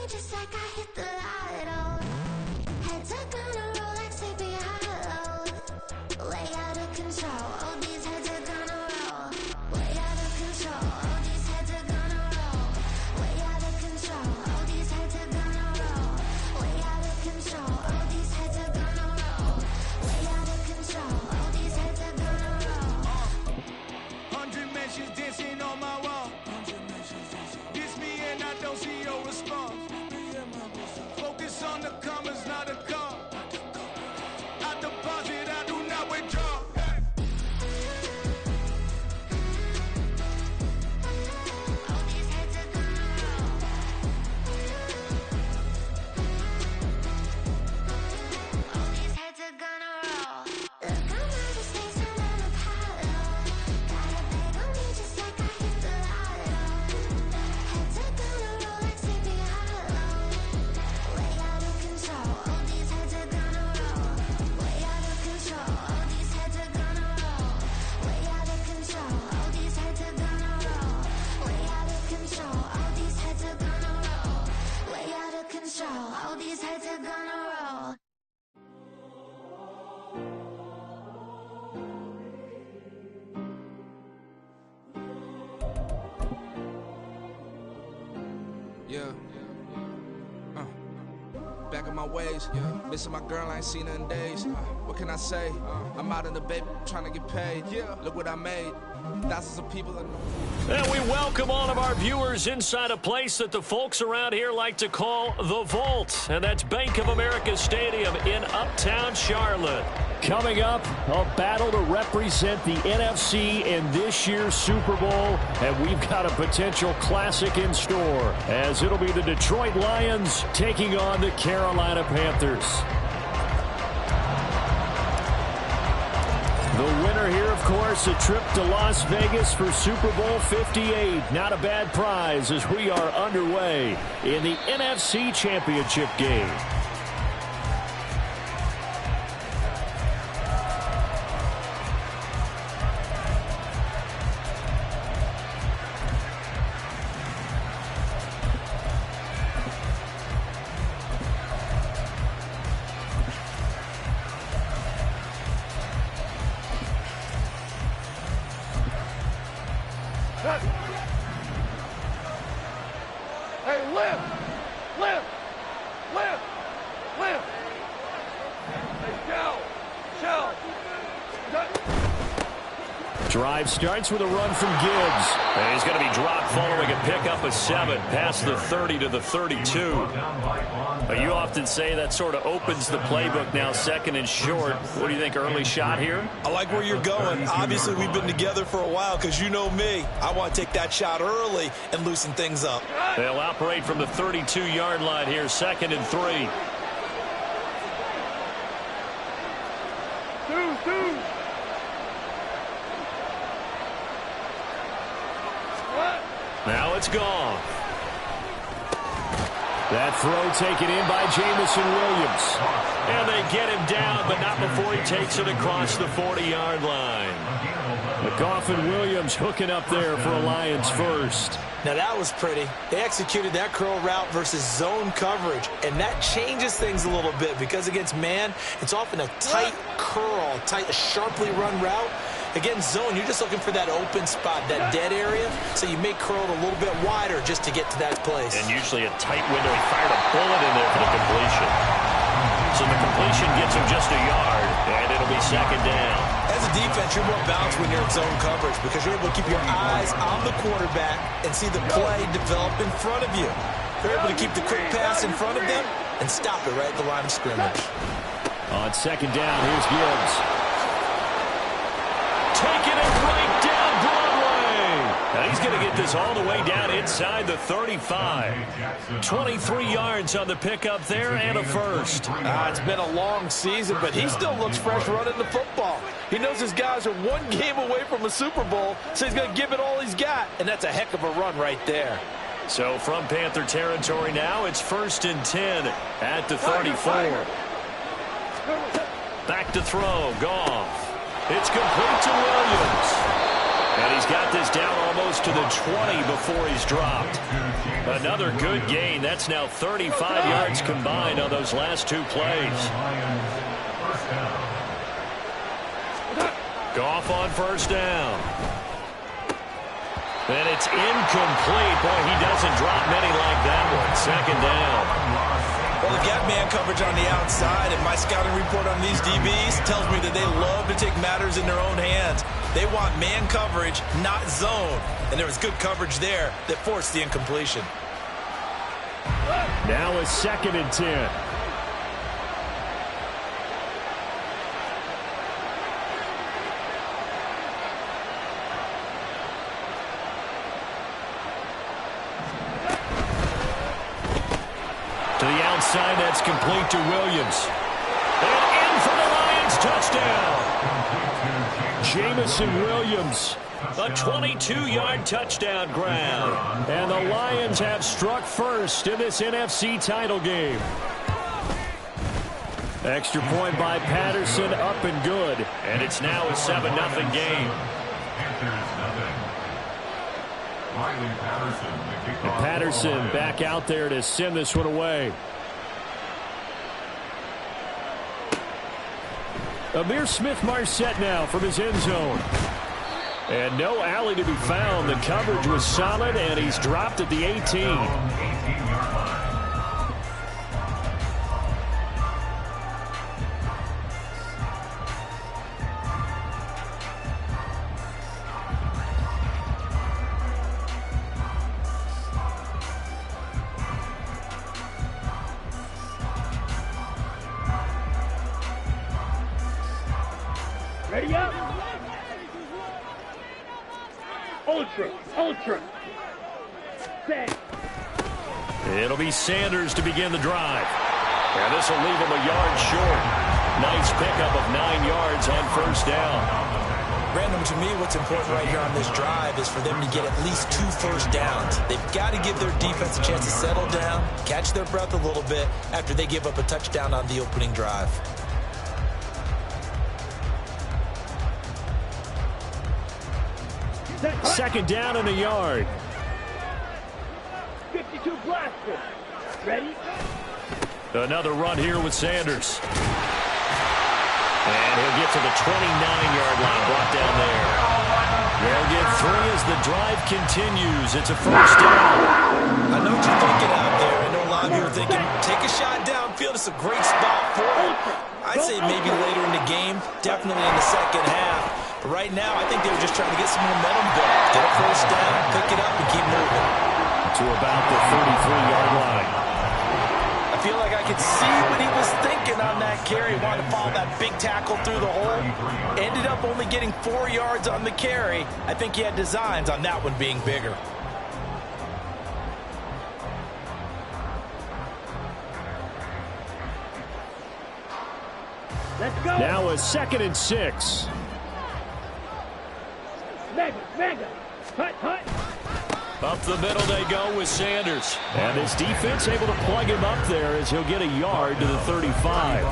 just like I hit the lotto. Heads are gonna roll like sleepy hollow. Way out of control, oh these heads are gonna roll. Way out of control, oh these heads are gonna roll. Way out of control, oh these heads are gonna roll. Way out of control, oh these heads are gonna roll. Way out of control, oh these heads are gonna roll. 100 mentions dancing on my wall. Diss me and I don't see your response. Focus on the commas, not a call. I deposit, I do not withdraw. Oh these heads are gonna roll. Oh these heads are gonna roll. Look, I'm out of space, I'm on Apollo. Got a bag on me just like I hit the lotto. Heads are gonna roll like sleepy hollow. Way out of control, oh these heads are gonna roll. Way out of control, oh these heads are gonna roll. Way out of control, oh these heads are gonna roll. Way out of control, oh these heads are gonna roll. Way out of control, oh these heads are gonna roll. Yeah. Back in my ways. Missing my girl, I ain't seen her in days. What can I say? I'm out in the baby trying to get paid. Look what I made. Thousands of people. And we welcome all of our viewers inside a place that the folks around here like to call the Vault. And that's Bank of America Stadium in Uptown Charlotte. Coming up, a battle to represent the NFC in this year's Super Bowl. And we've got a potential classic in store, as it'll be the Detroit Lions taking on the Carolina Panthers. The winner here, of course, a trip to Las Vegas for Super Bowl 58. Not a bad prize as we are underway in the NFC Championship game. Hey, lift! Lift! Lift! Lift! Hey, shell! Drive starts with a run from Gibbs. And he's going to be dropped following a pickup of 7 past the 30 to the 32. But you often say that sort of opens the playbook now, second and short. What do you think, early shot here? I like where you're going. Obviously, we've been together for a while because you know me. I want to take that shot early and loosen things up. They'll operate from the 32-yard line here, second and 3. Two. Now it's gone. That throw taken in by Jamison Williams. And they get him down, but not before he takes it across the 40-yard line. McGough and Williams hooking up there for a Lions first. Now, that was pretty. They executed that curl route versus zone coverage, and that changes things a little bit because against man, it's often a tight curl, a sharply run route. Against zone, you're just looking for that open spot, that dead area, so you may curl it a little bit wider just to get to that place. And usually a tight window. He fired a bullet in there for the completion. So the completion gets him just a yard, and it'll be second down. As a defense, you're more balanced when you're in zone coverage because you're able to keep your eyes on the quarterback and see the play develop in front of you. You're able to keep the quick pass in front of them and stop it right at the line of scrimmage. On second down, here's Gibbs. Taking it right down Broadway. And he's going to get this all the way down inside the 35. 23 yards on the pickup there and a first. It's been a long season, but he still looks fresh running the football. He knows his guys are one game away from a Super Bowl, so he's going to give it all he's got, and that's a heck of a run right there. So from Panther territory now, it's 1st and 10 at the 34. Back to throw, Goff. It's complete to Williams. And he's got this down almost to the 20 before he's dropped. Another good gain. That's now 35 yards combined on those last two plays. Goff on first down. And it's incomplete. Boy, he doesn't drop many like that one. Second down. Well, they've got man coverage on the outside, and my scouting report on these DBs tells me that they love to take matters in their own hands. They want man coverage, not zone. And there was good coverage there that forced the incompletion. Now a 2nd and 10. To the outside, that's complete to Williams. And in for the Lions, touchdown. Jamison Williams, a 22-yard touchdown grab. And the Lions have struck first in this NFC title game. Extra point by Patterson, up and good. And it's now a 7-0 game. And Patterson back out there to send this one away. Amir Smith-Marset now from his end zone. And no alley to be found. The coverage was solid, and he's dropped at the 18. Ready up. Ultra. Set. It'll be Sanders to begin the drive. And this will leave him a yard short. Nice pickup of 9 yards on first down. Brandon, to me, what's important right here on this drive is for them to get at least 2 first downs. They've got to give their defense a chance to settle down, catch their breath a little bit after they give up a touchdown on the opening drive. Second down and a yard. 52 blaster. Ready? Another run here with Sanders. And he'll get to the 29-yard line, brought down there. They'll get 3 as the drive continues. It's a first down. I know what you're thinking out there. I know a lot of you are thinking, take a shot downfield. It's a great spot for it. I'd say maybe later in the game, definitely in the second half. But right now, I think they were just trying to get some momentum back. Get a first down, pick it up, and keep moving. To about the 33-yard line. I feel like I could see what he was thinking on that carry. Wanted to follow that big tackle through the hole. Ended up only getting 4 yards on the carry. I think he had designs on that one being bigger. Let's go. Now a 2nd and 6. Mega. Hut. Up the middle they go with Sanders. And his defense able to plug him up there as he'll get a yard to the 35.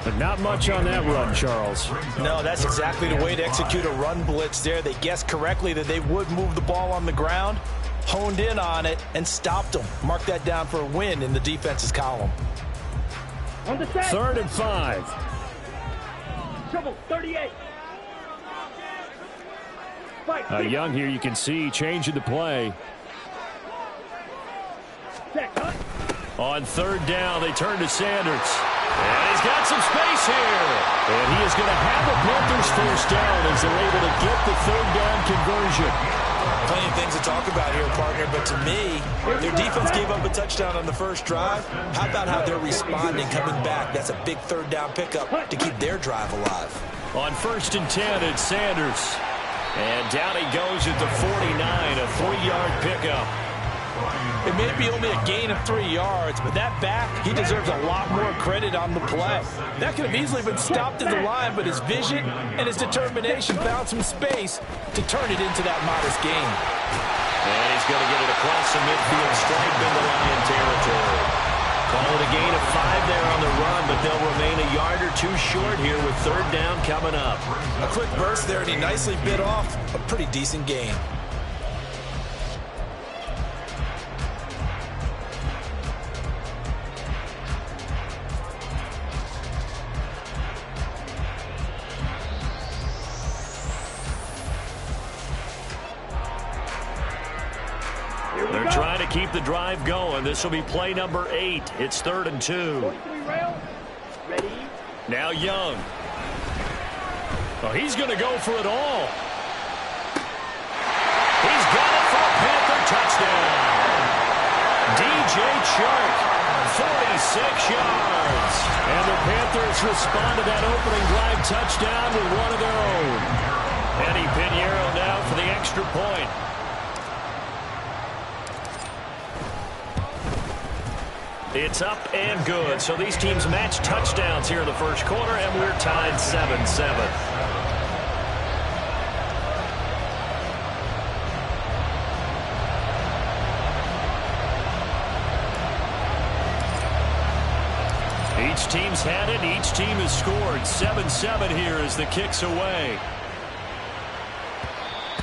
But not much on that run, Charles. No, that's exactly the way to execute a run blitz there. They guessed correctly that they would move the ball on the ground, honed in on it, and stopped them. Mark that down for a win in the defense's column. On the set. 3rd and 5. Trouble, 38. Young here, you can see, changing the play. On 3rd down, they turn to Sanders. And he's got some space here. And he is going to have the Panthers first down as they're able to get the 3rd down conversion. Plenty of things to talk about here, partner, but to me, their defense gave up a touchdown on the first drive. How about how they're responding, coming back? That's a big 3rd down pickup to keep their drive alive. On 1st and 10, it's Sanders. And down he goes at the 49, a 3-yard pickup. It may be only a gain of 3 yards, but that back, he deserves a lot more credit on the play. That could have easily been stopped at the line, but his vision and his determination found some space to turn it into that modest gain. And he's going to get it across the midfield, stripe into Lion territory. Call it a gain of 5 there on the run, but they'll remain a yard or two short here with third down coming up. A quick burst there, and he nicely bit off a pretty decent gain. They're trying to keep the drive going. This will be play number 8. It's 3rd and 2. 43 rail. Ready. Now Young. Oh, he's going to go for it all. He's got it for a Panther touchdown. DJ Chark, 46 yards. And the Panthers respond to that opening drive touchdown with one of their own. Eddie Pinheiro now for the extra point. It's up and good. So these teams match touchdowns here in the first quarter, and we're tied 7-7. Each team's had it. Each team has scored. 7-7 here as the kick's away.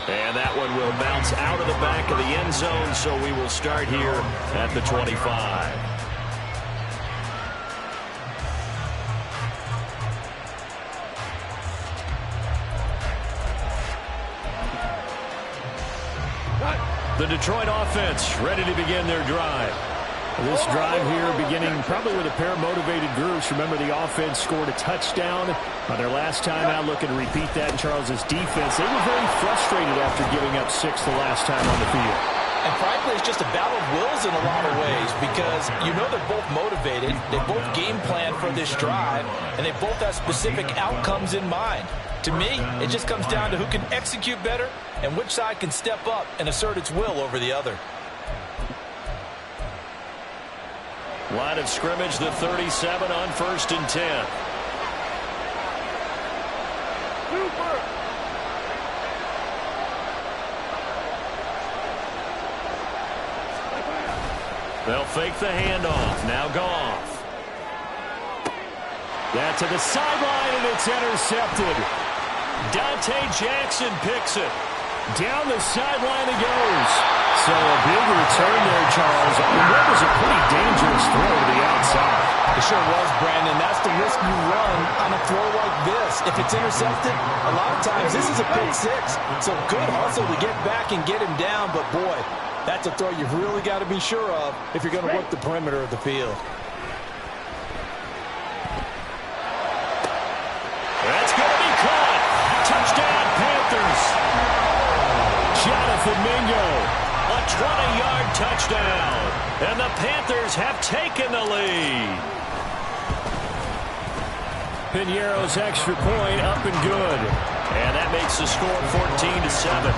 And that one will bounce out of the back of the end zone, so we will start here at the 25. The Detroit offense ready to begin their drive. This drive here beginning probably with a pair of motivated groups. Remember, the offense scored a touchdown on their last time out. Looking to repeat that in Charles's defense. They were very frustrated after giving up 6 the last time on the field. And frankly, it's just a battle of wills in a lot of ways because you know they're both motivated. They both game plan for this drive, and they both have specific outcomes in mind. To me, it just comes down to who can execute better and which side can step up and assert its will over the other. Line of scrimmage, the 37 on 1st and 10. They'll fake the handoff. Now Goff. That to the sideline, and it's intercepted. Dante Jackson picks it. Down the sideline it goes. So a big return there, Charles. And that was a pretty dangerous throw to the outside. It sure was, Brandon. That's the risk you run on a throw like this. If it's intercepted, a lot of times this is a pick 6. So good hustle to get back and get him down. But, boy, that's a throw you've really got to be sure of if you're going to work the perimeter of the field. That's going to be caught. Touchdown, Panthers. Jonathan Mingo, a 20-yard touchdown. And the Panthers have taken the lead. Pinheiro's extra point up and good. And that makes the score 14-7.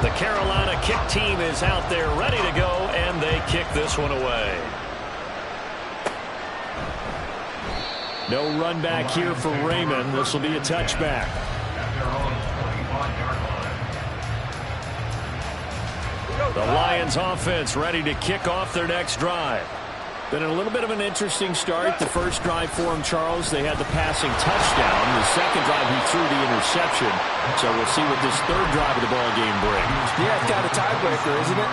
The Carolina kick team is out there ready to go, and they kick this one away. No run back here for Raymond. This will be a touchback. The Lions offense ready to kick off their next drive. Been a little bit of an interesting start. The first drive for him, Charles, they had the passing touchdown. The second drive, he threw the interception. So we'll see what this third drive of the ball game brings. Yeah, it's got a tiebreaker, isn't it?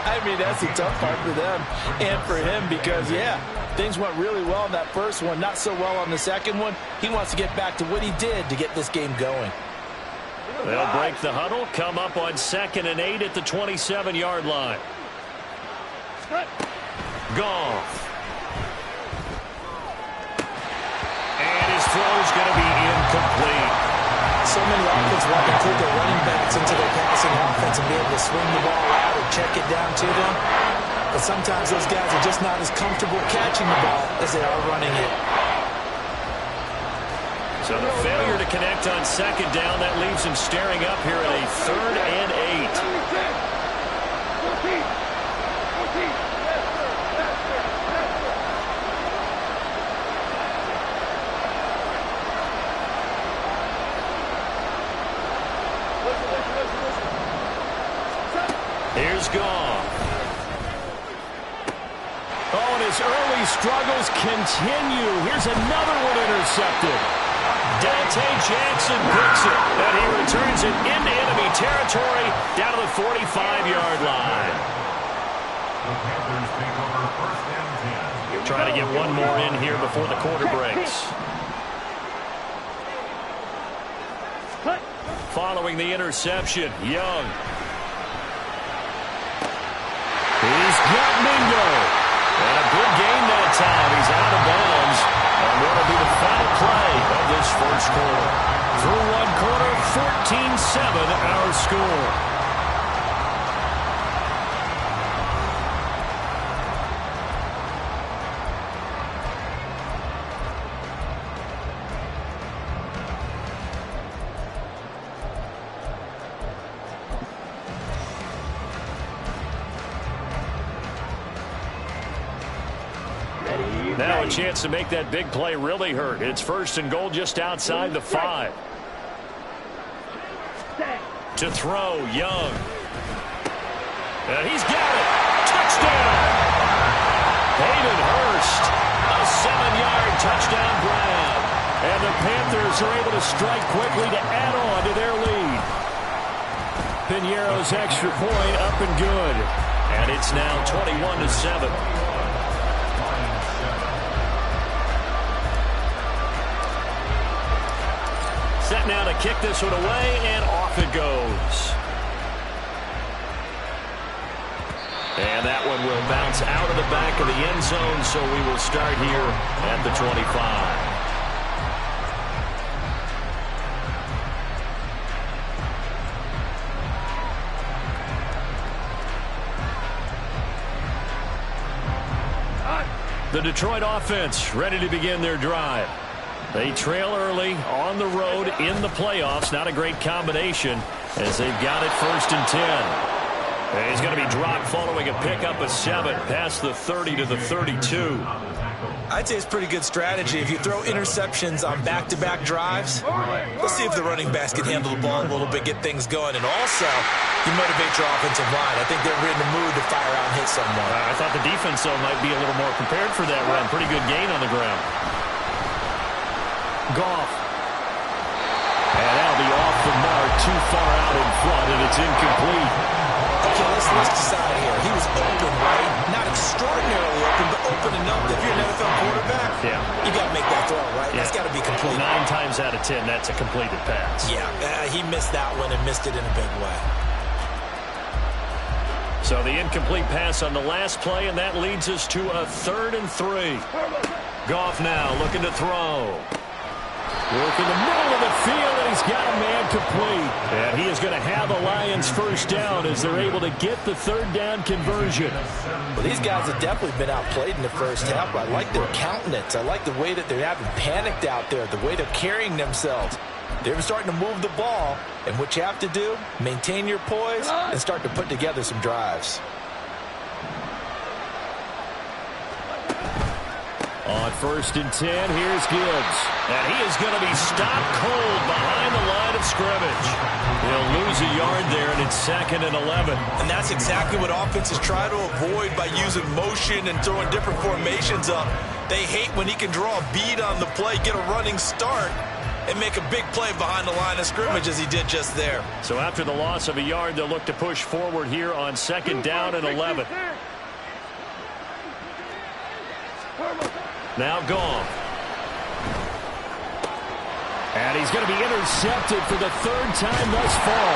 I mean, that's a tough part for them and for him because, yeah, things went really well in that first one, not so well on the second one. He wants to get back to what he did to get this game going. They'll break the huddle, come up on 2nd and 8 at the 27-yard line. Goff. And his throw's going to be incomplete. So many offenses want to include their running backs into their passing offense and be able to swing the ball out or check it down to them. But sometimes those guys are just not as comfortable catching the ball as they are running it. So the failure to connect on 2nd down, that leaves him staring up here at a 3rd and 8. Here's Goff. and his early struggles continue. Here's another one intercepted. Dante Jackson picks it, and he returns it into enemy territory down to the 45-yard line. Trying to get one more in here before the quarter breaks. Following the interception, Young. He's got Mingo. And a good game that time. He's out of bounds. And what will be the final play of this first quarter? Through one quarter, 14-7 our score. Now a chance to make that big play really hurt. It's first and goal just outside the 5. To throw, Young. And he's got it. Touchdown! Hayden Hurst. A 7-yard touchdown grab. And the Panthers are able to strike quickly to add on to their lead. Piñeiro's extra point up and good. And it's now 21-7. Set now to kick this one away, and off it goes. And that one will bounce out of the back of the end zone, so we will start here at the 25. The Detroit offense ready to begin their drive. They trail early on the road in the playoffs. Not a great combination as they've got it first and 10. And he's going to be dropped following a pickup of 7 past the 30 to the 32. I'd say it's pretty good strategy. If you throw interceptions on back-to-back drives, let's see if the running backs can handle the ball a little bit, get things going. And also, you motivate your offensive line. I think they're in the mood to fire out and hit someone. I thought the defense, though, might be a little more prepared for that run. Pretty good gain on the ground. Goff. And that'll be off the mark, too far out in front, and it's incomplete. Okay, let's decide here. He was open, right? Not extraordinarily open, but open enough that if you're an NFL quarterback, you got to make that throw, right? Yeah. That's got to be complete. 9 times out of 10, that's a completed pass. Yeah, he missed that one and missed it in a big way. So the incomplete pass on the last play, and that leads us to a 3rd and 3. Goff now looking to throw. Work in the middle of the field, and he's got a man complete. And he is going to have the Lions first down as they're able to get the 3rd down conversion. Well, these guys have definitely been outplayed in the first half, but I like their countenance. I like the way that they're having panicked out there, the way they're carrying themselves. They're starting to move the ball, and what you have to do, maintain your poise and start to put together some drives. On 1st and 10, here's Gibbs. And he is going to be stopped cold behind the line of scrimmage. He'll lose a yard there, and it's 2nd and 11. And that's exactly what offenses try to avoid by using motion and throwing different formations up. They hate when he can draw a bead on the play, get a running start, and make a big play behind the line of scrimmage as he did just there. So after the loss of a yard, they'll look to push forward here on 2nd down and 11. Now Goff. And he's going to be intercepted for the 3rd time thus far.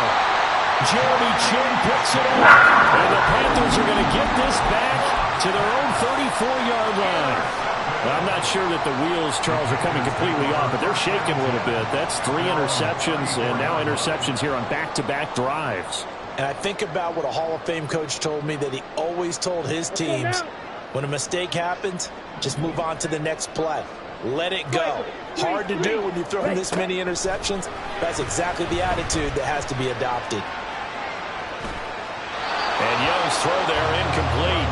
Jeremy Chin picks it up. And the Panthers are going to get this back to their own 34-yard line. Well, I'm not sure that the wheels, Charles, are coming completely off, but they're shaking a little bit. That's 3 interceptions, and now interceptions here on back-to-back drives. And I think about what a Hall of Fame coach told me, that he always told his teams, when a mistake happens, just move on to the next play. Let it go. Hard to do when you've thrown this many interceptions. That's exactly the attitude that has to be adopted. And Young's throw there incomplete.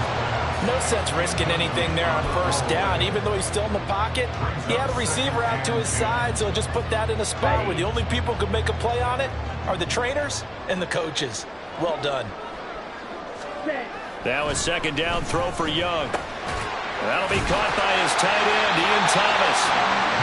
No sense risking anything there on 1st down. Even though he's still in the pocket, he had a receiver out to his side, so just put that in a spot where the only people who can make a play on it are the trainers and the coaches. Well done. Now a 2nd down throw for Young. That'll be caught by his tight end, Ian Thomas.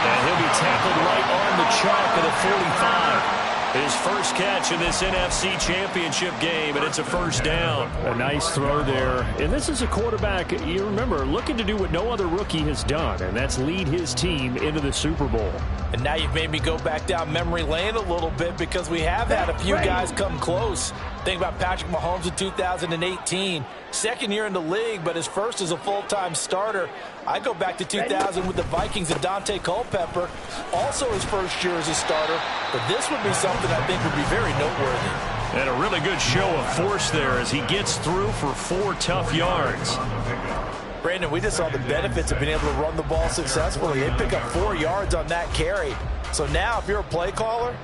And he'll be tackled right on the chalk of the 45. His first catch in this NFC Championship game, and it's a first down. A nice throw there. And this is a quarterback, you remember, looking to do what no other rookie has done, and that's lead his team into the Super Bowl. And now you've made me go back down memory lane a little bit because we have had a few guys come close. Think about Patrick Mahomes in 2018. Second year in the league, but his first as a full-time starter. I go back to 2000 with the Vikings and Dante Culpepper. Also his first year as a starter. But this would be something I think would be very noteworthy. And a really good show of force there as he gets through for 4 tough yards. Brandon, we just saw the benefits of being able to run the ball successfully. They pick up 4 yards on that carry. So now if you're a play caller,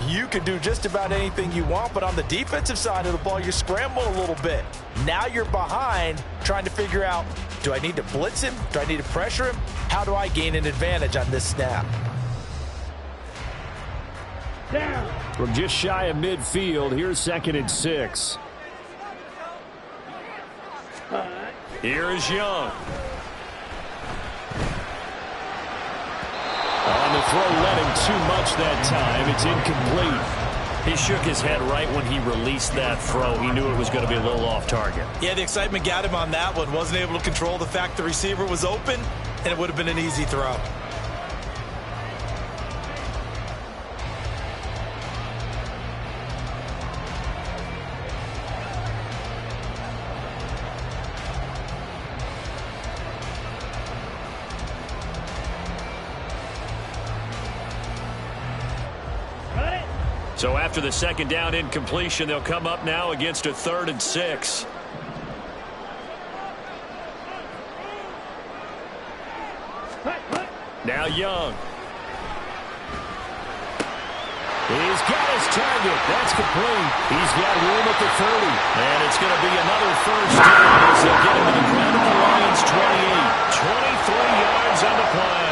you can do just about anything you want, but on the defensive side of the ball, you scramble a little bit. Now you're behind trying to figure out, do I need to blitz him? Do I need to pressure him? How do I gain an advantage on this snap? From just shy of midfield, here's 2nd and 6. Here is Young. On the throw, led him too much that time. It's incomplete. He shook his head right when he released that throw. He knew it was going to be a little off target. Yeah, the excitement got him on that one. Wasn't able to control the fact the receiver was open, and it would have been an easy throw. So after the second down incompletion, they'll come up now against a 3rd and 6. Now Young. He's got his target. That's complete. He's got room at the 30. And it's going to be another first down as they'll get him to the ground at the Lions' 28. 23 yards on the play.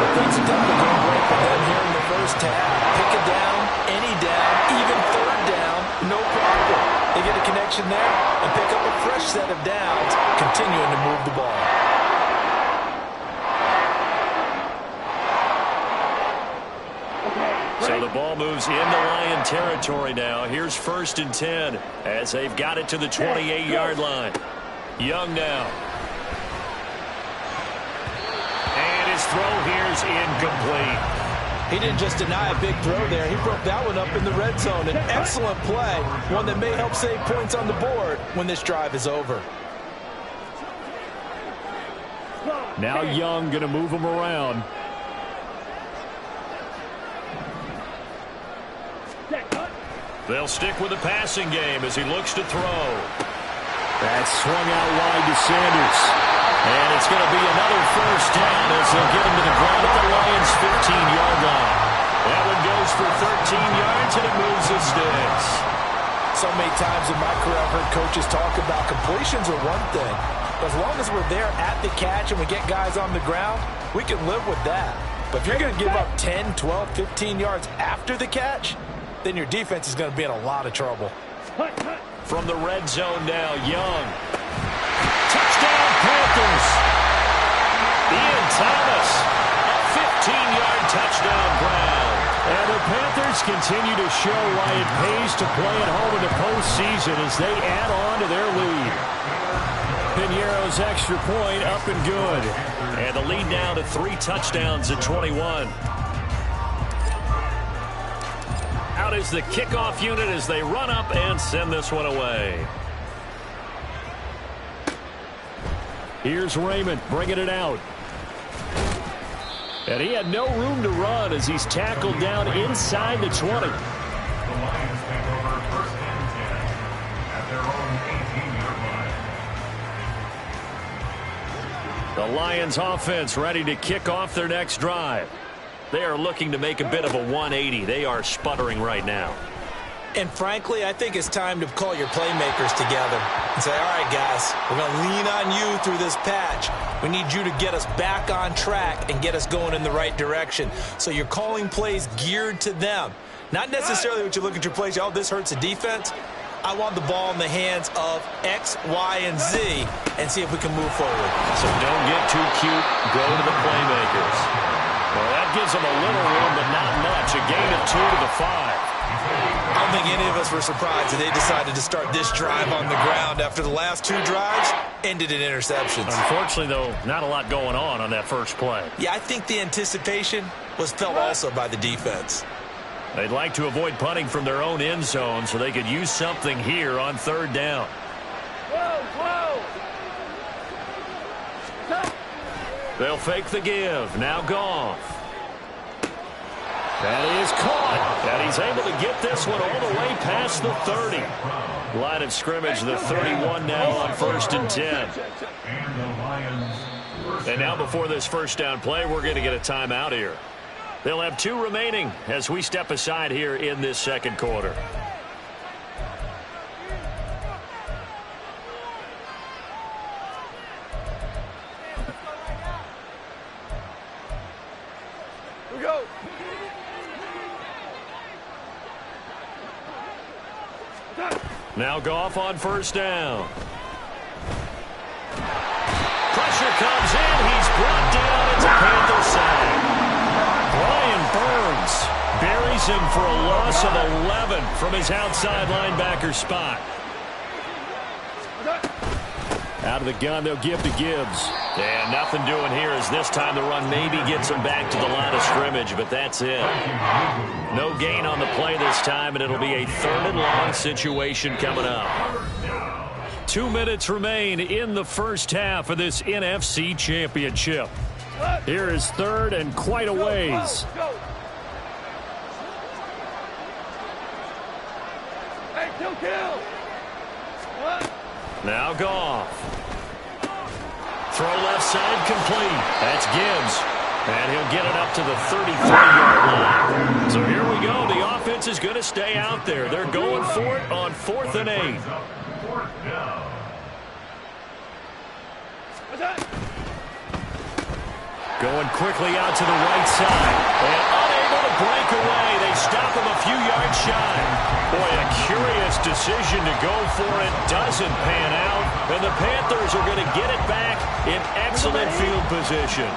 But things have done going great for them here in the first half. Pick a down, any down, even 3rd down, no problem. They get a connection there and pick up a fresh set of downs, continuing to move the ball. So the ball moves into Lion territory now. Here's 1st and 10 as they've got it to the 28-yard line. Young now. And his throw here's incomplete. He didn't just deny a big throw there. He broke that one up in the red zone. An excellent play, one that may help save points on the board when this drive is over. Now Young going to move him around. They'll stick with the passing game as he looks to throw. That's swung out wide to Sanders. And it's going to be another first down as they'll get him to the ground at the Lions' 15-yard line. That one goes for 13 yards, and it moves the sticks. So many times in my career I've heard coaches talk about completions are one thing. But as long as we're there at the catch and we get guys on the ground, we can live with that. But if you're going to give up 10, 12, 15 yards after the catch, then your defense is going to be in a lot of trouble. From the red zone now, Young. Touchdown, Panthers. Ian Thomas, a 15-yard touchdown ground. And the Panthers continue to show why it pays to play at home in the postseason as they add on to their lead. Pinheiro's extra point up and good. And the lead now to 3 touchdowns at 21. Out is the kickoff unit as they run up and send this one away. Here's Raymond bringing it out. And he had no room to run as he's tackled down inside the 20. The Lions offense ready to kick off their next drive. They are looking to make a bit of a 180. They are sputtering right now. And frankly, I think it's time to call your playmakers together and say, all right, guys, we're going to lean on you through this patch. We need you to get us back on track and get us going in the right direction. So you're calling plays geared to them. Not necessarily what you look at your plays, oh, this hurts the defense. I want the ball in the hands of X, Y, and Z and see if we can move forward. So don't get too cute. Go to the playmakers. Well, that gives them a little room, but not much. A gain of 2 to the 5. I don't think any of us were surprised that they decided to start this drive on the ground after the last 2 drives ended in interceptions. Unfortunately, though, not a lot going on that first play. Yeah, I think the anticipation was felt also by the defense. They'd like to avoid punting from their own end zone so they could use something here on 3rd down. They'll fake the give. Now Goff. That is caught. And he's able to get this one all the way past the 30. Line of scrimmage, the 31 now on 1st and 10. And now before this first down play, we're going to get a timeout here. They'll have 2 remaining as we step aside here in this second quarter. We go. Now Goff on 1st down. Pressure comes in. He's brought down. It's a Panther sack. Brian Burns buries him for a loss of 11 from his outside linebacker spot. Out of the gun, they'll give to Gibbs. And nothing doing here as this time the run maybe gets him back to the line of scrimmage, but that's it. No gain on the play this time, and it'll be a 3rd and long situation coming up. 2 minutes remain in the first half of this NFC Championship. Here is 3rd and quite a ways. Hey, kill. Now Goff. Throw left side complete. That's Gibbs. And he'll get it up to the 33-yard line. So here we go. The offense is going to stay out there. They're going for it on 4th and 8. Going quickly out to the right side. And unable to break away. They stop him a few yards shy. Boy, a curious decision to go for it. Doesn't pan out. And the Panthers are going to get it back in excellent field position.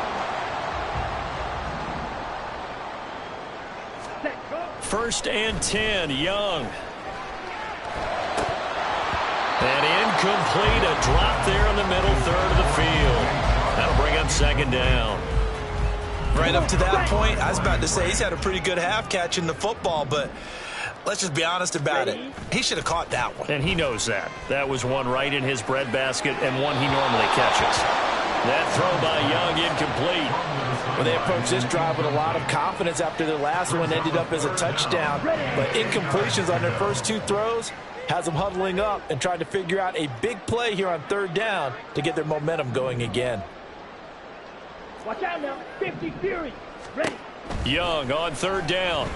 1st and 10, Young. And incomplete, a drop there in the middle 3rd of the field. That'll bring up 2nd down. Right up to that point, I was about to say he's had a pretty good half catching the football, but let's just be honest about it. He should have caught that one. And he knows that. That was one right in his breadbasket and one he normally catches. That throw by Young incomplete. Well, they approached this drive with a lot of confidence after their last one ended up as a touchdown. But incompletions on their first 2 throws has them huddling up and trying to figure out a big play here on 3rd down to get their momentum going again. Watch out now. 50 Fury. Ready. Young on 3rd down.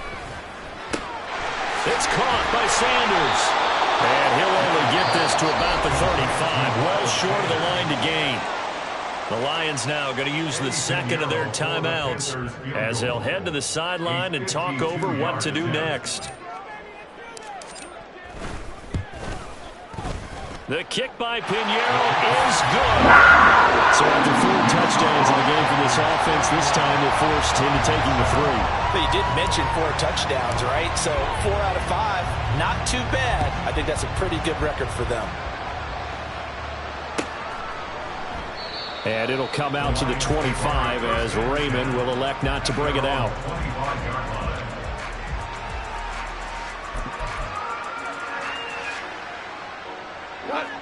It's caught by Sanders. And he'll only get this to about the 35. Well short of the line to gain. The Lions now going to use the 2nd of their timeouts as they'll head to the sideline and talk over what to do next. The kick by Pinheiro is good. So after 4 touchdowns in the game for this offense, this time they're forced into taking the 3. But you did mention 4 touchdowns, right? So 4 out of 5, not too bad. I think that's a pretty good record for them. And it'll come out to the 25 as Raymond will elect not to bring it out.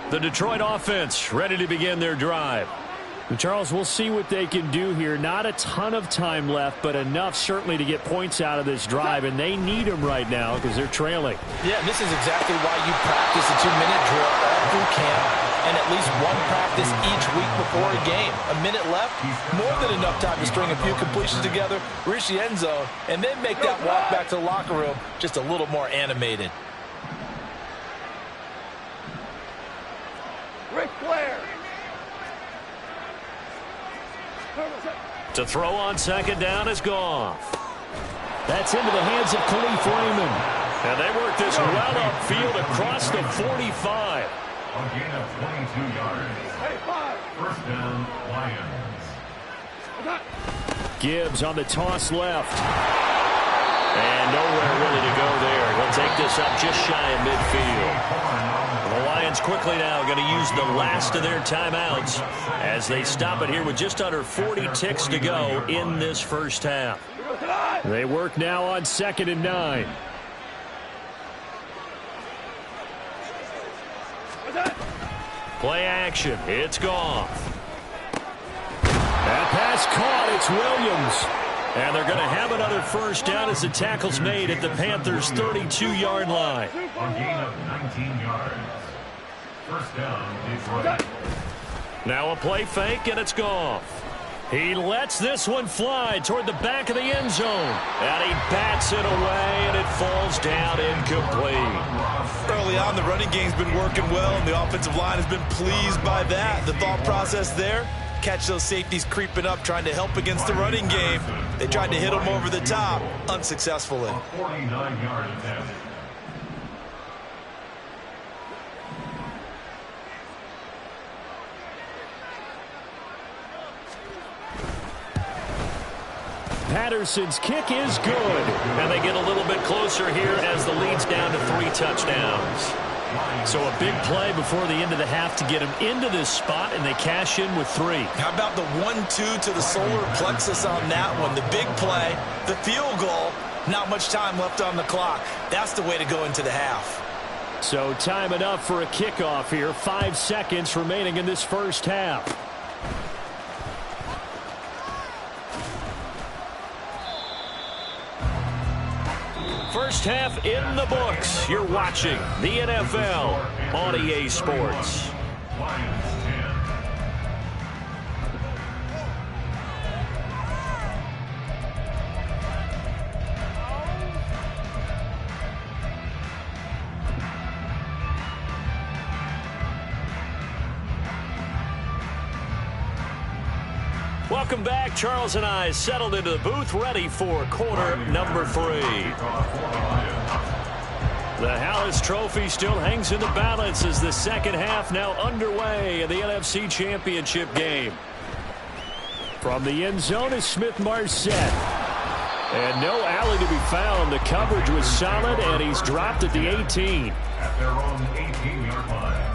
The Detroit offense ready to begin their drive. And Charles, we'll see what they can do here. Not a ton of time left, but enough certainly to get points out of this drive, and they need them right now because they're trailing. Yeah, and this is exactly why you practice a 2-minute drill all through camp and at least 1 practice each week before a game. A minute left, more than enough time to string a few completions together, reach the end zone, and then make that walk back to the locker room just a little more animated. Ric Flair. To throw on 2nd down is Goff. That's into the hands of Khalif Raymond. And they work this well upfield across the 45. A gain of 22 yards. First down, Lions. Gibbs on the toss left. And nowhere really to go there. He'll take this up just shy of midfield. The Lions quickly now going to use the last of their timeouts as they stop it here with just under 40 ticks to go in this first half. They work now on 2nd and 9. Play action. It's Goff. That pass caught. It's Williams. And they're going to have another first down as the tackle's made at the Panthers' 32-yard line. A gain of 19 yards. First down, Detroit. Now a play fake, and it's Goff. He lets this one fly toward the back of the end zone. And he bats it away, and it falls down incomplete. Early on, the running game's been working well, and the offensive line has been pleased by that. The thought process there, catch those safeties creeping up, trying to help against the running game. They tried to hit them over the top, unsuccessfully. 49-yard attempt. Patterson's kick is good. And they get a little bit closer here as the lead's down to 3 touchdowns. So a big play before the end of the half to get them into this spot, and they cash in with 3. How about the 1-2 to the solar plexus on that one? The big play, the field goal, not much time left on the clock. That's the way to go into the half. So time enough for a kickoff here. 5 seconds remaining in this first half. First half in the books. You're watching the NFL on EA Sports. Lions 10. Welcome back. Charles and I settled into the booth, ready for quarter number 3. The Hallis Trophy still hangs in the balance as the second half now underway in the NFC Championship game. From the end zone is Smith-Marset. And no alley to be found. The coverage was solid, and he's dropped at the 18. At their own 18-yard line.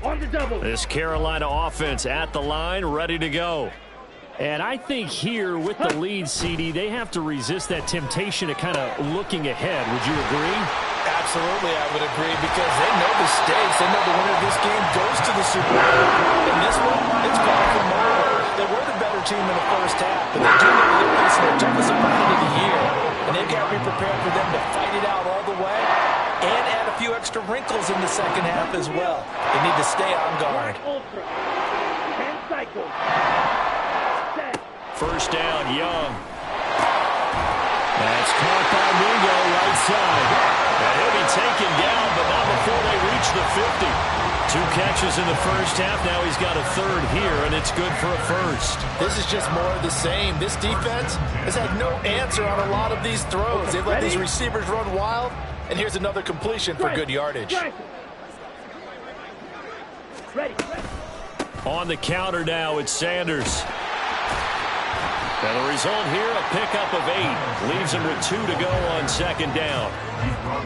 On the double. This Carolina offense at the line, ready to go. And I think here with the lead, CD, they have to resist that temptation of kind of looking ahead. Would you agree? Absolutely, I would agree, because they know the stakes. They know the winner of this game goes to the Super Bowl. In this one, it's gone from nowhere. They were the better team in the first half, but they do know they're facing their toughest opponent of the year. And they've got to be prepared for them to fight it out all the way and add a few extra wrinkles in the second half as well. They need to stay on guard. Ultra. 10 cycles. First down, Young. That's caught by Mingo right side. And he'll be taken down, but not before they reach the 50. 2 catches in the first half. Now he's got a third here, and it's good for a first. This is just more of the same. This defense has had no answer on a lot of these throws. They've let these receivers run wild, and here's another completion for good yardage. Ready. On the counter now, it's Sanders. And the result here, a pickup of 8. Leaves him with 2 to go on second down.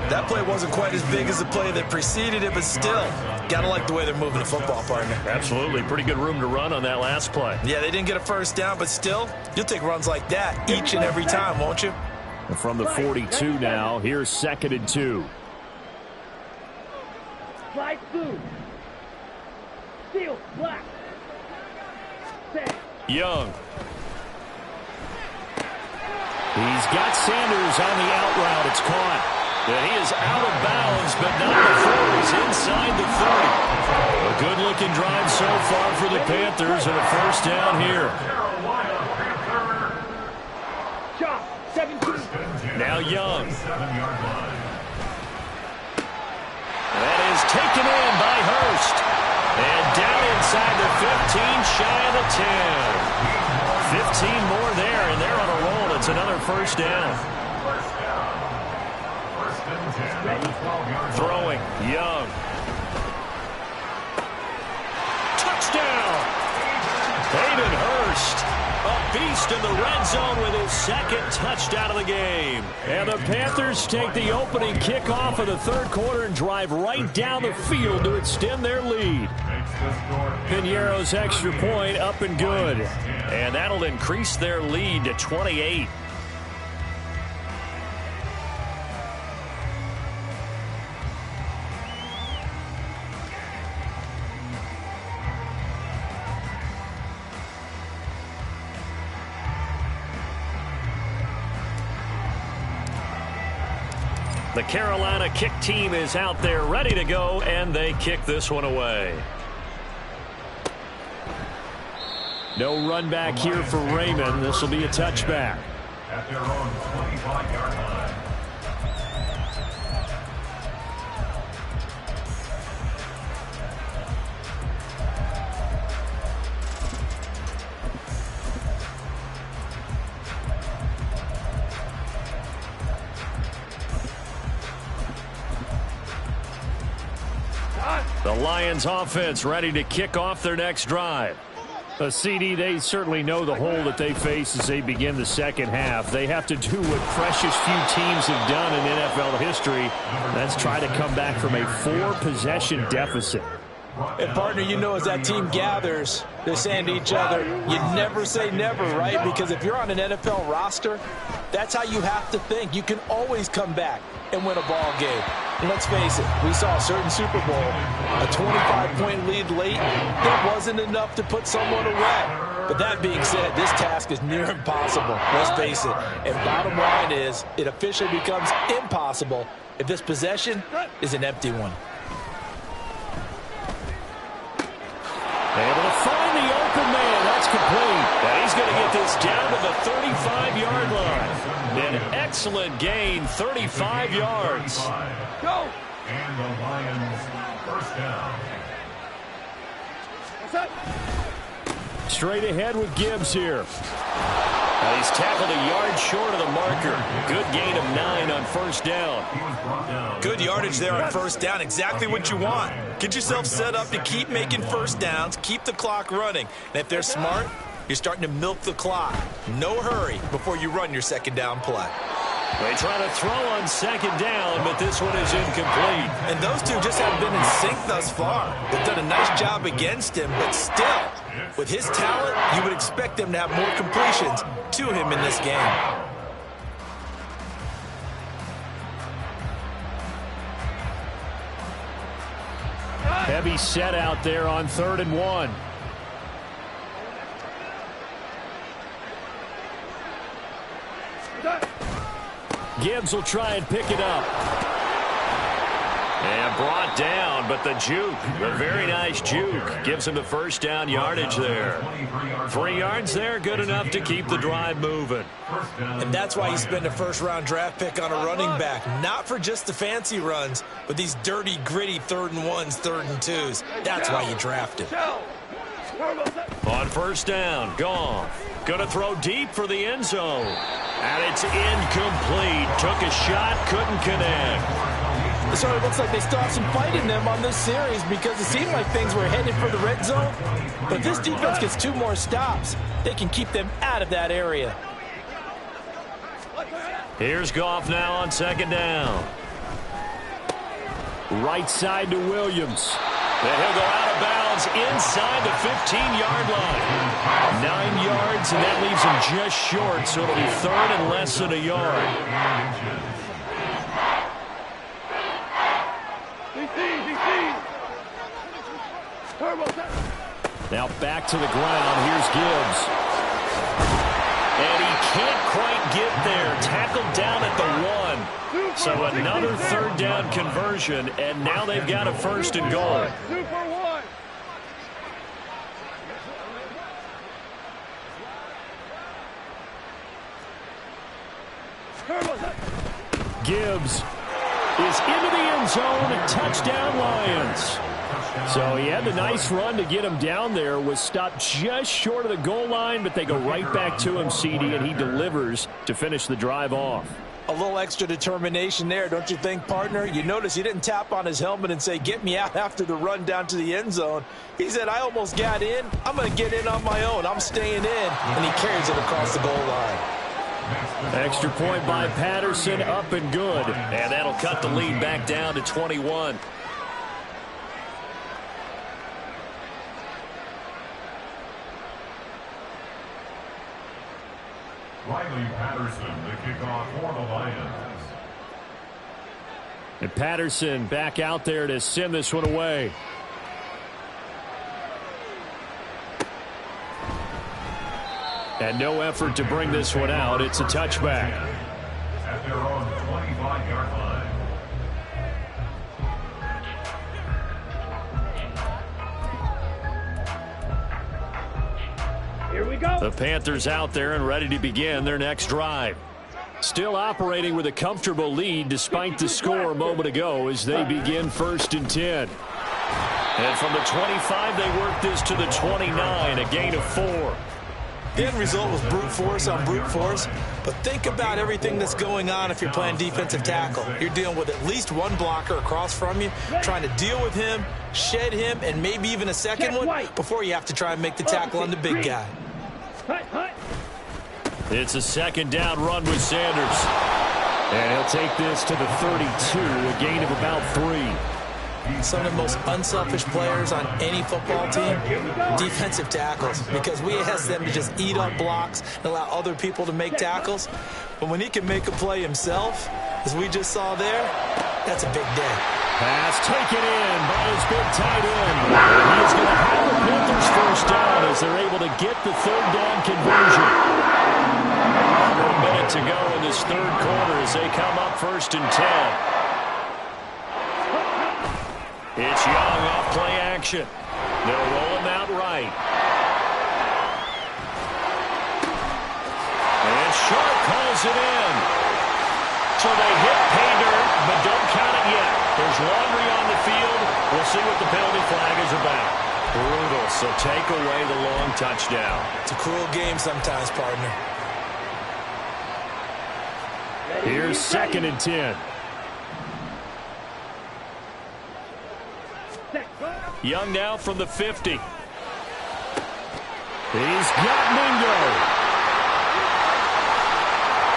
That play wasn't quite as big as the play that preceded it, but still, gotta like the way they're moving the football, partner. Absolutely. Pretty good room to run on that last play. Yeah, they didn't get a first down, but still, you'll take runs like that each and every time, won't you? And from the 42 now, here's 2nd and 2. Slide through. Seal. Black. Set. Young. He's got Sanders on the out route. It's caught. And he is out of bounds, but not before he's inside the 30. A good-looking drive so far for the Panthers, and a first down here. Chop. 17. Now Young. 7-yard line. That is taken in by Hurst. And down inside the 15, shy of the 10. 15 more there, and they're on a roll. It's another first down. Throwing, Young. Touchdown! Hayden Hurst, a beast in the red zone with his second touchdown of the game. And the Panthers take the opening kickoff of the third quarter and drive right down the field to extend their lead. Piñeiro's extra point up and good. And that'll increase their lead to 28. The Carolina kick team is out there ready to go, and they kick this one away. No run back here for Raymond. This will be a touchback. At their own 25-yard line. The Lions offense ready to kick off their next drive. A CD, they certainly know the hole that they face as they begin the second half. They have to do what precious few teams have done in NFL history. That's try to come back from a 4-possession deficit. And, partner, you know as that team gathers, they're saying to each other, you never say never, right? Because if you're on an NFL roster, that's how you have to think. You can always come back and win a ball game. And let's face it, we saw a certain Super Bowl, a 25-point lead late. That wasn't enough to put someone away. But that being said, this task is near impossible. Let's face it. And bottom line is, it officially becomes impossible if this possession is an empty one. Able to find the open man. That's complete. And he's going to get this down to the 35-yard line. An excellent gain, 35 yards. Go! And the Lions first down. What's up? Straight ahead with Gibbs here. And he's tackled a yard short of the marker. Good gain of 9 on first down. Good yardage there on first down. Exactly what you want. Get yourself set up to keep making first downs, keep the clock running. And if they're smart, you're starting to milk the clock. No hurry before you run your second down play. They try to throw on second down, but this one is incomplete. And those two just haven't been in sync thus far. They've done a nice job against him, but still, with his talent, you would expect them to have more completions to him in this game. Heavy set out there on 3rd and 1. Gibbs will try and pick it up. And brought down, but the juke, a very nice juke, gives him the first down yardage there. 3 yards there, good enough to keep the drive moving. And that's why you spend a first-round draft pick on a running back. Not for just the fancy runs, but these dirty, gritty 3rd and 1s, 3rd and 2s. That's why you draft him. On first down, Goff. Going to throw deep for the end zone. And it's incomplete. Took a shot, couldn't connect. So it looks like they still have some fight in them on this series because it seemed like things were headed for the red zone. But if this defense gets 2 more stops, they can keep them out of that area. Here's Goff now on second down. Right side to Williams. And he'll go out of bounds inside the 15-yard line. 9 yards, and that leaves him just short, so it'll be 3rd and less than a yard. Now back to the ground. Here's Gibbs. And he can't quite get there. Tackled down at the 1. So another 3rd down conversion, and now they've got a 1st and goal. Gibbs is into the end zone. Touchdown, Lions. So he had the nice run to get him down there, was stopped just short of the goal line, but they go right back to him, CD, and he delivers to finish the drive off. A little extra determination there, don't you think, partner? You notice he didn't tap on his helmet and say, get me out after the run down to the end zone. He said, I almost got in. I'm going to get in on my own. I'm staying in. And he carries it across the goal line. Extra point by Patterson, up and good. And that'll cut the lead back down to 21. Riley Patterson, the kickoff for the Lions. And Patterson back out there to send this one away. And no effort to bring this one out. It's a touchback. At their own 25-yard line. Here we go. The Panthers out there and ready to begin their next drive. Still operating with a comfortable lead despite the score a moment ago as they begin 1st and 10. And from the 25, they work this to the 29, a gain of 4. The end result was brute force on brute force, but think about everything that's going on if you're playing defensive tackle. You're dealing with at least one blocker across from you, trying to deal with him, shed him, and maybe even a second one before you have to try and make the tackle on the big guy. It's a 2nd down run with Sanders. And he'll take this to the 32, a gain of about 3. Some of the most unselfish players on any football team, defensive tackles, because we ask them to just eat up blocks and allow other people to make tackles. But when he can make a play himself, as we just saw there, that's a big day. Pass taken in by his big tight end. He is going to have the Panthers 1st down as they're able to get the 3rd down conversion. Under a minute to go in this 3rd quarter as they come up 1st and 10. It's Young off play action. They'll roll him out right. And Sharp calls it in. So they hit pay dirt, but don't count it yet. There's laundry on the field. We'll see what the penalty flag is about. Brutal, so take away the long touchdown. It's a cruel game sometimes, partner. Here's 2nd and 10. Young now from the 50. He's got Mingo.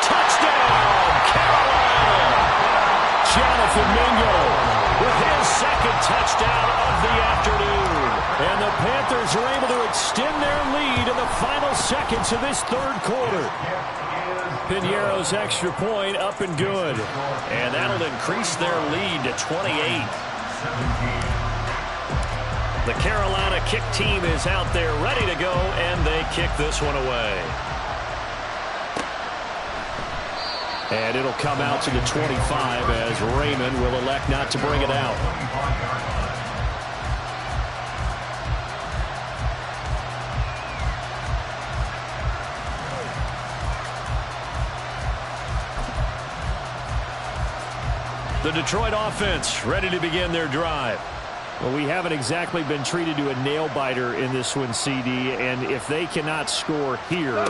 Touchdown, Carolina! Jonathan Mingo With his 2nd touchdown of the afternoon. And the Panthers are able to extend their lead in the final seconds of this 3rd quarter. Piñeiro's extra point up and good. And that'll increase their lead to 28. The Carolina kick team is out there ready to go, and they kick this one away. And it'll come out to the 25 as Raymond will elect not to bring it out. The Detroit offense ready to begin their drive. Well, we haven't exactly been treated to a nail-biter in this one, CD, and if they cannot score here,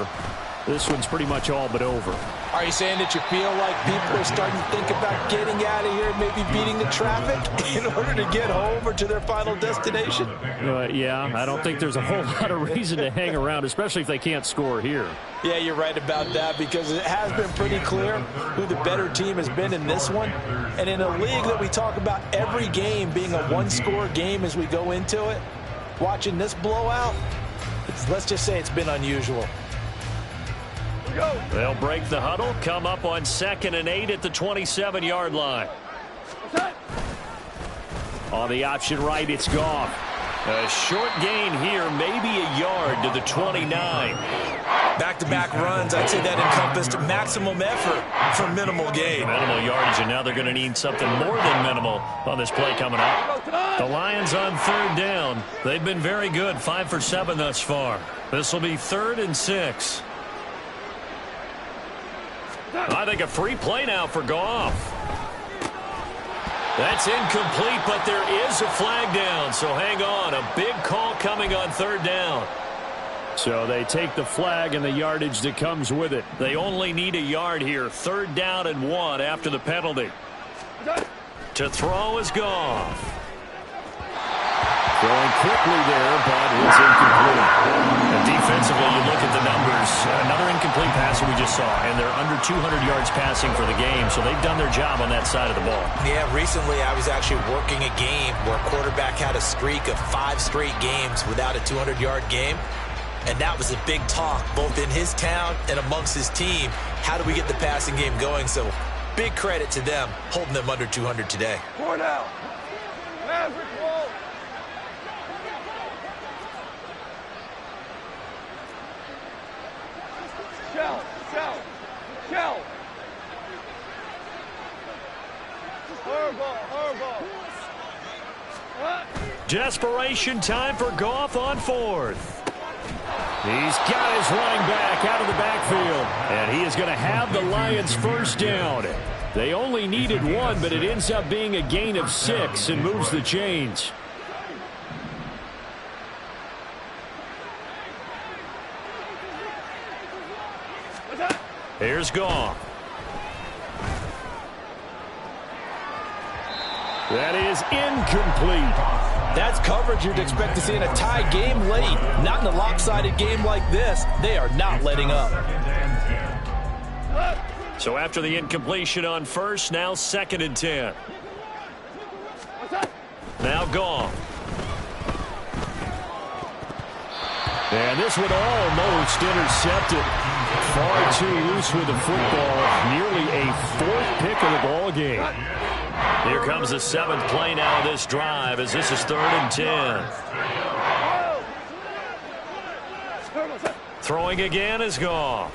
this one's pretty much all but over. Are you saying that you feel like people are starting to think about getting out of here and maybe beating the traffic in order to get home or to their final destination? Yeah, I don't think there's a whole lot of reason to hang around, especially if they can't score here. Yeah, you're right about that, because it has been pretty clear who the better team has been in this one. And in a league that we talk about every game being a one-score game as we go into it, watching this blowout, let's just say it's been unusual. They'll break the huddle, come up on 2nd and 8 at the 27-yard line. On the option right, it's Goff. A short gain here, maybe a yard to the 29. Back-to-back runs, I'd say that encompassed maximum effort for minimal gain. Minimal yardage, and now they're going to need something more than minimal on this play coming up. The Lions on 3rd down. They've been very good, 5 for 7 thus far. This will be 3rd and 6. I think a free play now for Goff. That's incomplete, but there is a flag down, so hang on. A big call coming on third down. So they take the flag and the yardage that comes with it. They only need a yard here. 3rd down and 1 after the penalty. To throw is Goff. Going quickly there, but it's incomplete. And defensively, you look at the numbers. Another incomplete pass that we just saw, and they're under 200 yards passing for the game, so they've done their job on that side of the ball. Yeah, recently I was actually working a game where a quarterback had a streak of 5 straight games without a 200-yard game, and that was a big talk, both in his town and amongst his team. How do we get the passing game going? So big credit to them, holding them under 200 today. Cornell. Maverick wall. Shell. Horrible. Desperation time for Goff on 4th. He's got his running back out of the backfield, and he is going to have the Lions 1st down. They only needed 1, but it ends up being a gain of 6 and moves the chains. Here's Goff. That is incomplete. That's coverage you'd expect to see in a tie game late. Not in a lopsided game like this. They are not letting up. So after the incompletion on 1st, now 2nd and 10. Now Goff. And this one almost intercepted. Far too loose with the football. Nearly a 4th pick of the ball game. Here comes the 7th play now of this drive as this is 3rd and 10. Throwing again is Goff.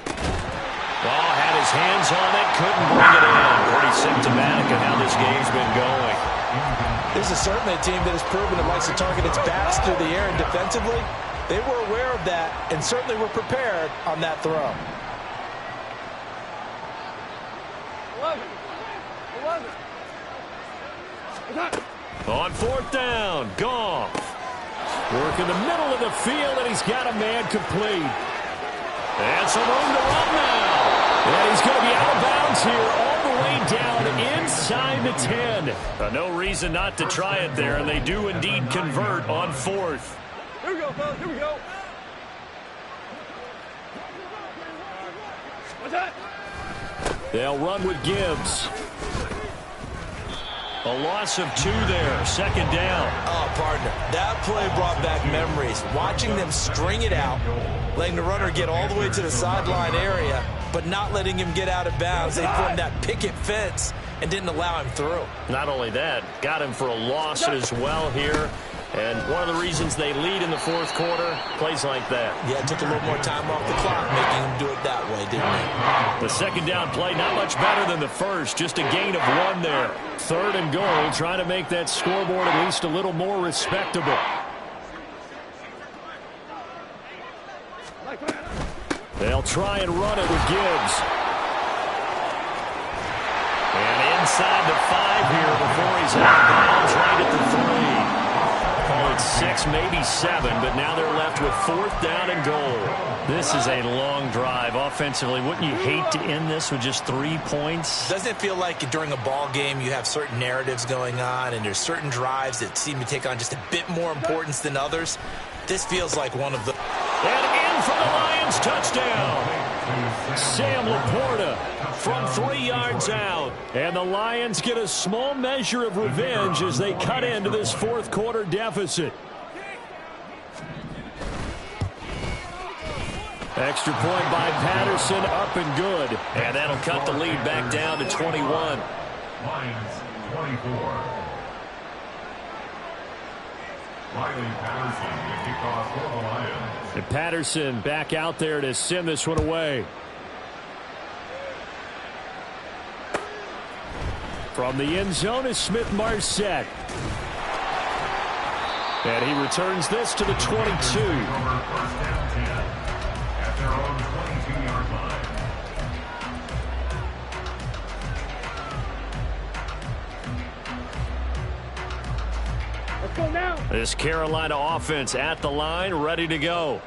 Oh, had his hands on it, couldn't bring it in. Pretty symptomatic of how this game's been going. This is certainly a team that has proven it likes to target its backs through the air, and defensively, they were aware of that and certainly were prepared on that throw. 11. On 4th down, Goff. Work in the middle of the field, and he's got a man complete. And some room to run now. And he's going to be out of bounds here all the way down inside the 10. No reason not to try it there, and they do indeed convert on 4th. Here we go, fellas. Here we go. What's that? They'll run with Gibbs. A loss of 2 there. 2nd down. Oh, partner, that play brought back memories. Watching them string it out, letting the runner get all the way to the sideline area, but not letting him get out of bounds. They formed that picket fence and didn't allow him through. Not only that, got him for a loss as well here. And one of the reasons they lead in the 4th quarter, plays like that. Yeah, it took a little more time off the clock, making him do it that way, didn't it? The 2nd down play, not much better than the 1st. Just a gain of 1 there. 3rd and goal, trying to make that scoreboard at least a little more respectable. They'll try and run it with Gibbs. And inside the 5 here before he's out of bounds right at the 3. Call it 6, maybe 7, but now they're left with 4th down and goal. This is a long drive offensively. Wouldn't you hate to end this with just 3 points? Doesn't it feel like during a ball game you have certain narratives going on and there's certain drives that seem to take on just a bit more importance than others? This feels like one of the... And in for the Lions, touchdown. Sam Laporta from 3 yards out. And the Lions get a small measure of revenge as they cut into this 4th quarter deficit. Extra point by Patterson, up and good. And that'll cut the lead back down to 21. Lions 24. Riley Patterson, the kickoff for the Lions. And Patterson back out there to send this one away. From the end zone is Smith-Marset. And he returns this to the 22. First down 10 at their own 22-yard line. This Carolina offense at the line, ready to go.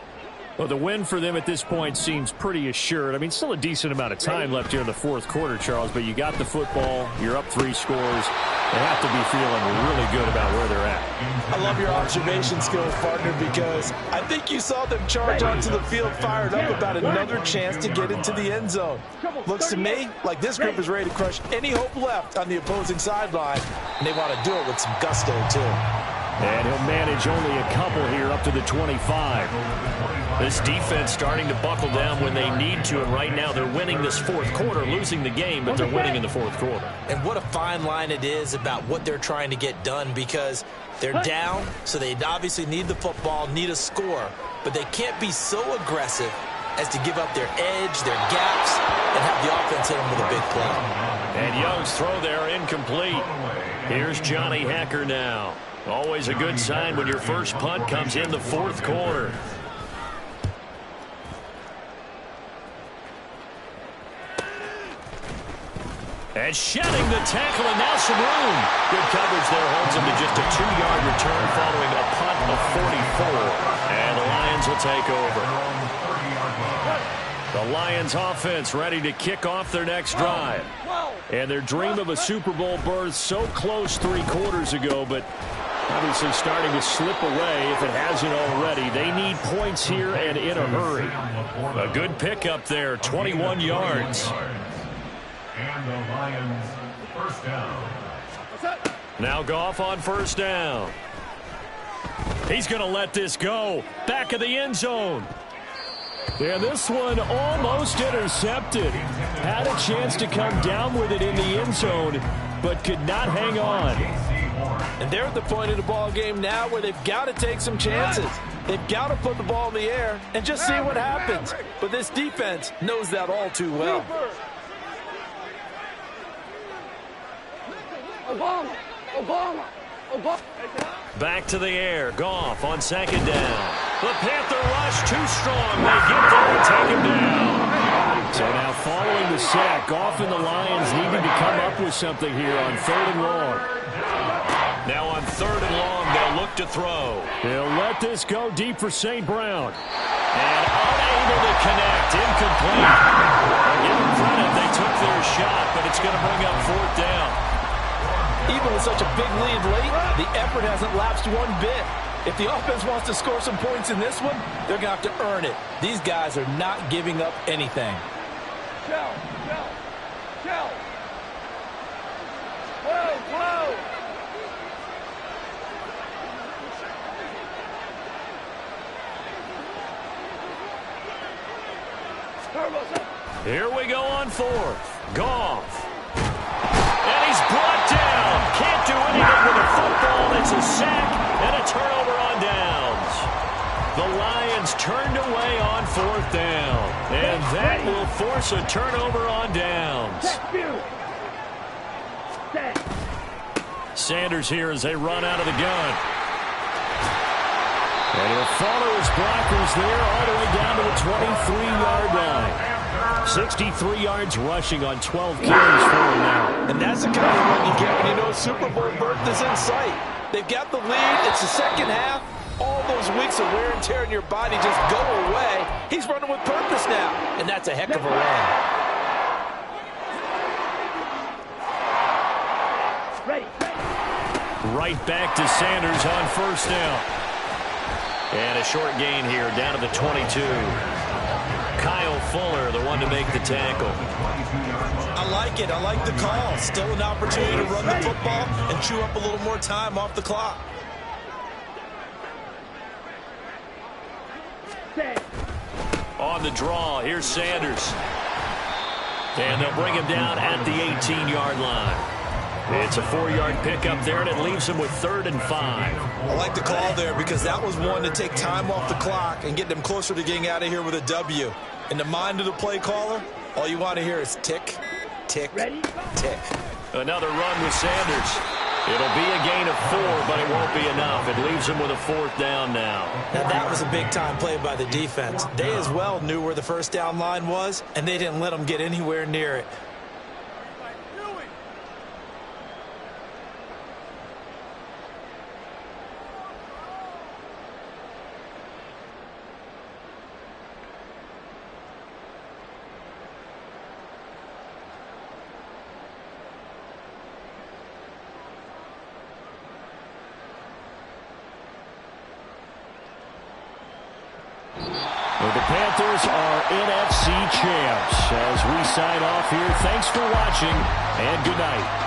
Well, the win for them at this point seems pretty assured. I mean, still a decent amount of time left here in the fourth quarter, Charles, but you got the football, you're up 3 scores. They have to be feeling really good about where they're at. I love your observation skills, partner, because I think you saw them charge onto the field fired up about another chance to get into the end zone. Looks to me like this group is ready to crush any hope left on the opposing sideline, and they want to do it with some gusto, too. And he'll manage only a couple here up to the 25. This defense starting to buckle down when they need to, and right now they're winning this fourth quarter, losing the game, but they're winning in the fourth quarter. And what a fine line it is about what they're trying to get done, because they're down, so they obviously need the football, need a score, but they can't be so aggressive as to give up their edge, their gaps, and have the offense hit them with a big play. And Young's throw there incomplete. Here's Johnny Hacker now. Always a good sign when your first punt comes in the fourth quarter. And shedding the tackle, and now some room. Good coverage there holds him to just a 2-yard return following a punt of 44. And the Lions will take over. The Lions offense ready to kick off their next drive. And their dream of a Super Bowl berth so close 3 quarters ago, but obviously starting to slip away if it hasn't already. They need points here and in a hurry. A good pickup there, 21 yards. And the Lions first down. Now Goff on first down. He's going to let this go. Back of the end zone. And this one almost intercepted. Had a chance to come down with it in the end zone, but could not hang on. And they're at the point of the ball game now where they've got to take some chances. They've got to put the ball in the air and just see what happens. But this defense knows that all too well. Back to the air. Goff on second down. The Panther rush too strong. They get there and take him down. So now following the sack, Goff and the Lions needing to come up with something here on 3rd and long. Now on 3rd and long, they'll look to throw. They'll let this go deep for St. Brown. And unable to connect. Incomplete. I'll give them credit. They took their shot, but it's going to bring up 4th down. Even with such a big lead late, the effort hasn't lapsed one bit. If the offense wants to score some points in this one, they're going to have to earn it. These guys are not giving up anything. Here we go on 4th. Goff. And he's brought down. Can't do anything with a football. It's a sack and a turnover on downs. The Lions turned away on 4th down. And that will force a turnover on downs. Sanders here as they run out of the gun. And he'll follow his blockers there all the way down to the 23-yard line. 63 yards rushing on 12 carries for him now. And that's the kind of run you get when you know Super Bowl berth is in sight. They've got the lead. It's the second half. All those weeks of wear and tear in your body just go away. He's running with purpose now. And that's a heck of a run. Right back to Sanders on first down. And a short gain here down to the 22. Kyle Fuller, the one to make the tackle. I like it. I like the call. Still an opportunity to run the football and chew up a little more time off the clock. On the draw, here's Sanders. And they'll bring him down at the 18-yard line. It's a 4-yard pickup there, and it leaves him with 3rd and 5. I like the call there because that was one to take time off the clock and get them closer to getting out of here with a W. In the mind of the play caller, all you want to hear is tick, tick, tick. Another run with Sanders. It'll be a gain of 4, but it won't be enough. It leaves him with a 4th down now. Now that was a big-time play by the defense. They as well knew where the first down line was, and they didn't let them get anywhere near it. The Panthers are NFC champs. As we sign off here, thanks for watching, and good night.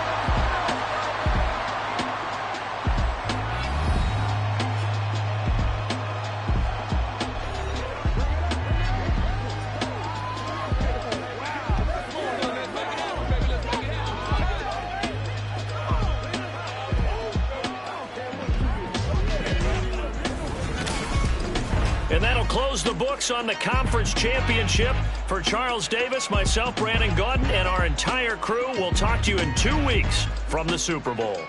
And that'll close the books on the conference championship. For Charles Davis, myself, Brandon Gaudin, and our entire crew, we'll talk to you in 2 weeks from the Super Bowl.